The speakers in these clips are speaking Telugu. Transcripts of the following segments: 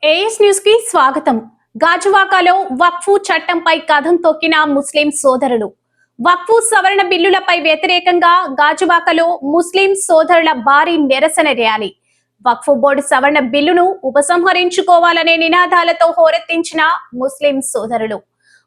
ఏఎస్ న్యూస్ కి స్వాగతం. గాజువాకలో వక్ఫ్ చట్టంపై కథం తొక్కిన ముస్లిం సోదరులు. వక్ఫ్ సవరణ బిల్లులపై వ్యతిరేకంగా గాజువాకలో ముస్లిం సోదరుల భారీ నిరసన ర్యాలీ. వక్ఫ్ బోర్డు సవరణ బిల్లును ఉపసంహరించుకోవాలనే నినాదాలతో హోరెత్తించిన ముస్లిం సోదరులు.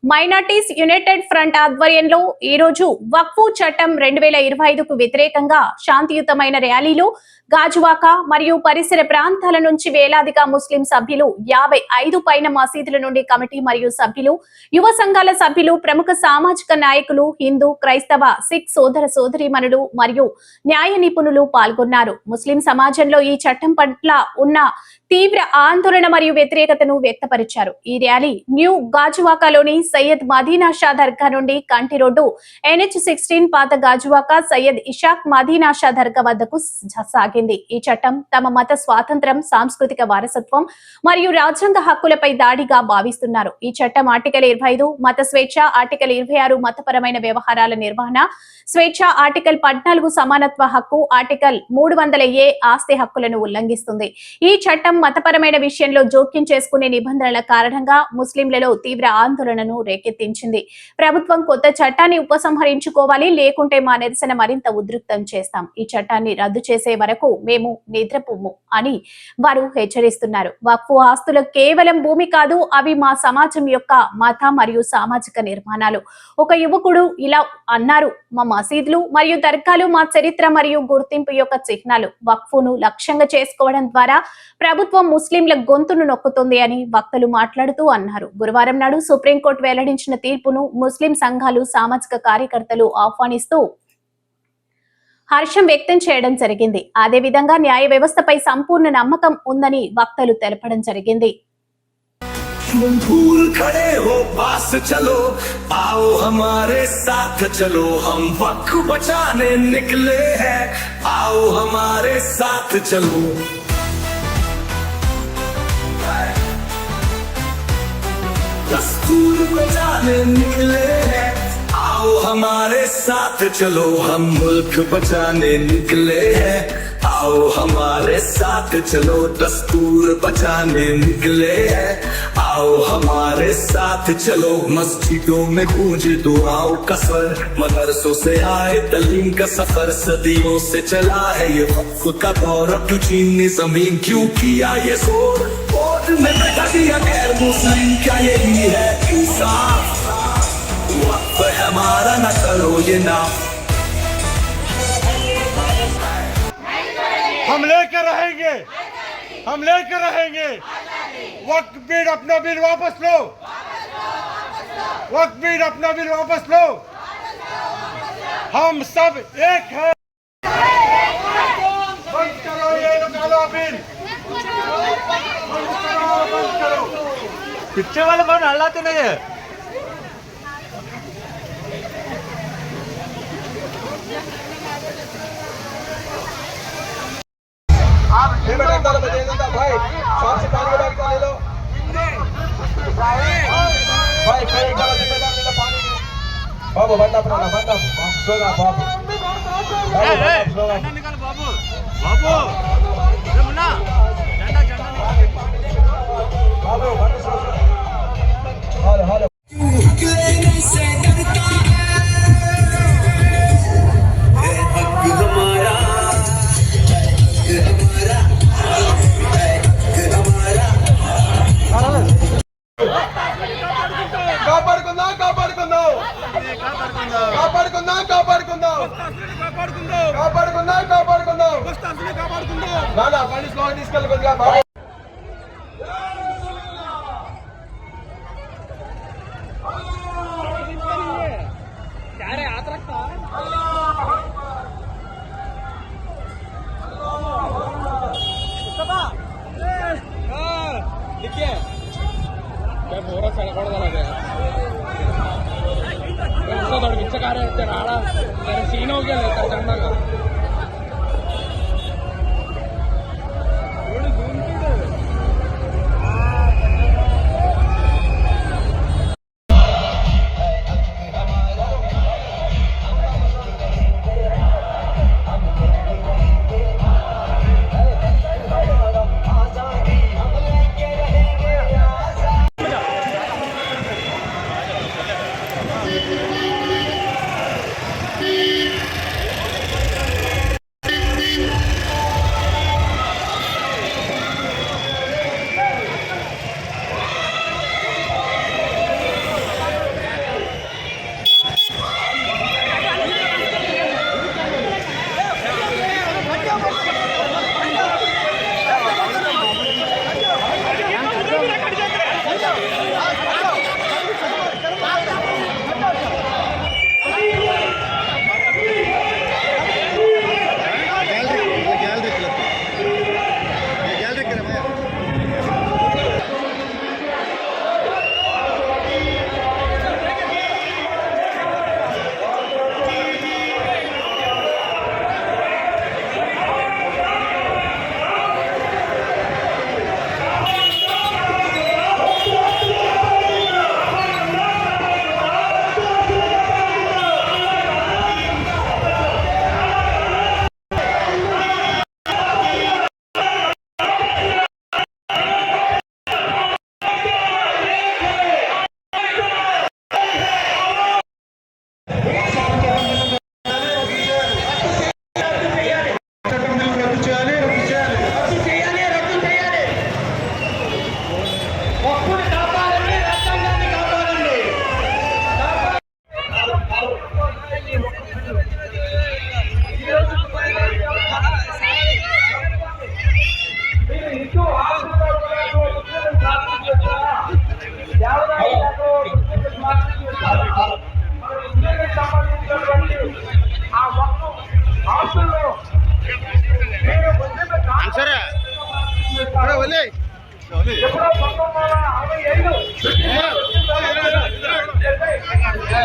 మైనార్టీస్ యునైటెడ్ ఫ్రంట్ ఆధ్వర్యంలో ఈ రోజు వక్ఫ్ చట్టం 2025కు వ్యతిరేకంగా శాంతియుతమైన ర్యాలీలు గాజువాక మరియు పరిసర ప్రాంతాల నుంచి వేలాదిగా ముస్లిం సభ్యులు 55 పైన మసీదుల నుండి కమిటీ మరియు సభ్యులు, యువ సంఘాల సభ్యులు, ప్రముఖ సామాజిక నాయకులు, హిందూ, క్రైస్తవ, సిక్ సోదర సోదరీమణులు మరియు న్యాయ నిపుణులు పాల్గొన్నారు. ముస్లిం సమాజంలో ఈ చట్టం పట్ల ఉన్న తీవ్ర ఆందోళన మరియు వ్యతిరేకతను వ్యక్తపరిచారు. ఈ ర్యాలీ న్యూ గాజువాకలోని సయ్యద్ మదీనా షా దర్గా నుండి కంటి రోడ్డు NH16 పాత గాజువాక సయ్యద్ ఇషాక్ మదీనా షా దర్గా వద్దకు సాగింది. ఈ చట్టం తమ మత స్వాతంత్రం, సాంస్కృతిక వారసత్వం మరియు రాజ్యాంగ హక్కులపై దాడిగా భావిస్తున్నారు. ఈ చట్టం ఆర్టికల్ 25 మత స్వేచ్ఛ, ఆర్టికల్ 26 మతపరమైన వ్యవహారాల నిర్వహణ స్వేచ్ఛ, ఆర్టికల్ 14 సమానత్వ హక్కు, ఆర్టికల్ 300A ఆస్తి హక్కులను ఉల్లంఘిస్తుంది. ఈ చట్టం మతపరమైన విషయంలో జోక్యం చేసుకునే నిబంధనల కారణంగా ముస్లింలలో తీవ్ర ఆందోళనను రేకెత్తించింది. ప్రభుత్వం కొత్త చట్టాన్ని ఉపసంహరించుకోవాలి, లేకుంటే మా నిరసన మరింత ఉధృతం చేస్తాం. ఈ చట్టాన్ని రద్దు చేసే వరకు మేము నిద్రపోము అని వారు హెచ్చరిస్తున్నారు. వక్ఫ్ ఆస్తులు కేవలం భూమి కాదు, అవి మా సమాజం యొక్క మత మరియు సామాజిక నిర్మాణాలు. ఒక యువకుడు ఇలా అన్నారు, మా మసీదులు మరియు దర్గాలు మా చరిత్ర మరియు గుర్తింపు యొక్క చిహ్నాలు. వక్ఫ్ను లక్ష్యంగా చేసుకోవడం ద్వారా ప్రభుత్వం ముస్లింల గొంతును నొక్కుతుంది అని వక్తలు మాట్లాడుతూ అన్నారు. గురువారం నాడు సుప్రీంకోర్టు వెల్లడించిన తీర్పును ముస్లిం సంఘాలు, సామాజిక కార్యకర్తలు ఆహ్వానిస్తూ హర్షం వ్యక్తం చేయడం జరిగింది. అదే విధంగా న్యాయ వ్యవస్థపై సంపూర్ణ నమ్మకం ఉందని వక్తలు తెలపడం జరిగింది. भूल खड़े हो, पास चलो, आओ हमारे साथ चलो, हम वक्त बचाने निकले हैं, आओ हमारे साथ चलो। दस्तूर बचाने निकले हैं, आओ हमारे साथ चलो, हम मुल्क बचाने निकले हैं, आओ हमारे साथ चलो, दस्तूर बचाने निकले हैं, आओ हमारे साथ चलो। मस्जिदों में गूंजे दुआओं का स्वर, मदरसों से आए तलीम का सफर, सदियों से चला है ये वक्फ का दौर, क्यों चीनी जमीन क्यों किया ये शोर, कोर्ट में बैठा दिया गैर मुस्लिम, क्या यही है इंसाफ, वक्फ है हमारा न करो ये नाम। हम लेकर रहेंगे, हम लेकर रहेंगे। वक्त बिल अपना बिल वापस लो, वक्त बिल अपना बिल वापस लो। हम सब एक हैं। बंद करो ये काला बिल, बंद करो। पीछे वाले फोन हल्लाते नहीं है। भाई शॉप से पानी का बाल्टी ले लो, भाई कोई एक बार जिम्मेदार ले लो पानी। बाबू बंदा अपना बंदा सोगा बाबू, सोगा निकाल बाबू, बाबू ये मुन्ना झंडा झंडा बाबू बंदा सोगा। हेलो हेलो కాపాడుకుందాం కాపాడుకుందాం కాపాడుకుందాం కాపాడుకుందాం కాపాడుకుందాం కాపాడుకుందాం నానా బండి స్లో తీసుకెళ్ళి కొద్దిగా బాబు. सीन हो गया लेकर झंडा का రోజుల్లో మీరు ముస్లింల సరే ఒలే ఎప్పుడో 1965